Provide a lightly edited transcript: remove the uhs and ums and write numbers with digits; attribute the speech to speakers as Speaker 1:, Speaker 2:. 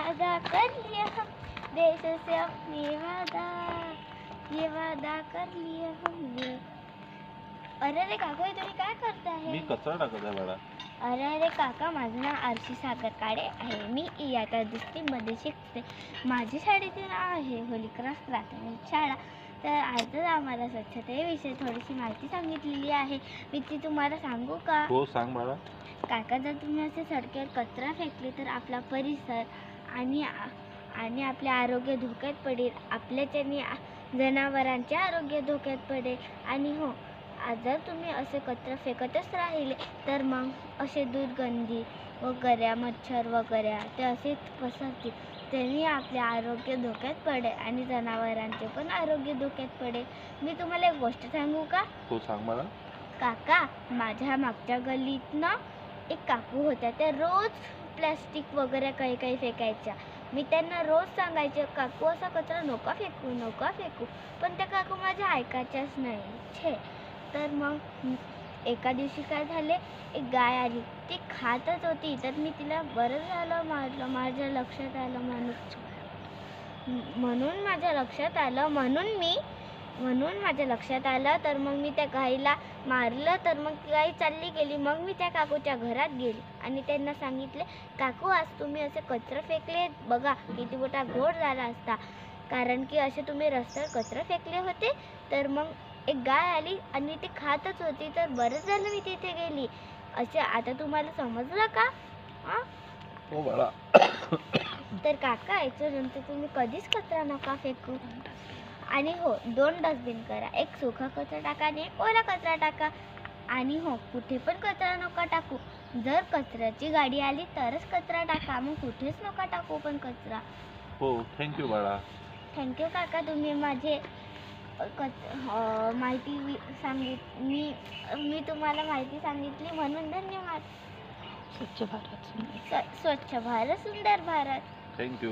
Speaker 1: वादा कर लिया हम देश से अपनी वादा, ये वादा कर लिया हमने। अरे रे काका, तुम्ही काय करताय?
Speaker 2: मी कचरा टाकत आहे बाळा.
Speaker 1: अरे काका, माझं नाव आरशी सागर काळे आहे. मी इयत्ता दुसरीमध्ये शिकते. माझी शाळेचे नाव आहे होली क्रॉस प्राथमिक शाळा. तर आजच आम्हाला स्वच्छतेविषयी थोडीशी माहिती सांगितलेली आहे. मी ती तुम्हाला सांगू का?
Speaker 2: हो, सांग बाळा.
Speaker 1: काका, जर तुम्ही असे सडकेवर कचरा फेकले तर आपला परिसर आणि आपले आरोग्य धोक्यात पडेल. आपल्याच्याने जनावरांचे आरोग्य धोक्यात पडेल. आणि हो, जर तुम्ही असे कचरा फेकतच राहिले तर मग असे दुर्गंधी वगैरे, मच्छर वगैरे ते असेच पसरतील. त्यांनी आपले आरोग्य धोक्यात पडेल आणि जनावरांचे पण आरोग्य धोक्यात पडेल. मी तुम्हाला एक गोष्ट सांगू का?
Speaker 2: हो, सांग बाळा.
Speaker 1: काका, माझ्या मागच्या गल्लीतनं एक काकू होत्या. त्या रोज प्लॅस्टिक वगैरे काही फेकायच्या. मी त्यांना रोज सांगायचे, काकू असा कचरा नका फेकू, नका फेकू. पण त्या काकू माझ्या ऐकायच्याच नाही छे. तर मग एका दिवशी काय झाले, एक गाय आली. ती खातच होती. तर मी तिला बरं झालं मारलं. माझ्या लक्षात आलं म्हणून माझ्या लक्षात आलं. तर मग मी त्या गाईला मारलं. तर मग ती गाई चालली गेली. मग मी त्या काकूच्या घरात गेली आणि त्यांना सांगितले, काकू, आज तुम्ही असे कचरा फेकले, बघा किती मोठा घोळ झाला असता. कारण की असे तुम्ही रस्त्यावर कचरा फेकले होते. तर मग एक गाय आली आणि ती खातच होती. तर बरं झालं मी तिथे गेली. असे आता तुम्हाला समजलं का?
Speaker 2: हो बाळा.
Speaker 1: तर काका, याच्यानंतर तुम्ही कधीच कचरा नका फेकू. आणि हो, 2 डस्टबिन करा. एक सुका कचरा टाका आणि एक ओला कचरा टाका. आणि हो, कुठे पण कचरा नका टाकू. जर कचऱ्याची गाडी आली तरच कचरा टाका. मग कुठेच नका टाकू पण कचरा.
Speaker 2: हो, थँक्यू बाळा.
Speaker 1: थँक्यू काका, तुम्ही माझे माहिती मी तुम्हाला माहिती सांगितली म्हणून धन्यवाद.
Speaker 3: स्वच्छ भारत
Speaker 1: स्वच्छ भारत सुंदर भारत.
Speaker 2: थँक्यू.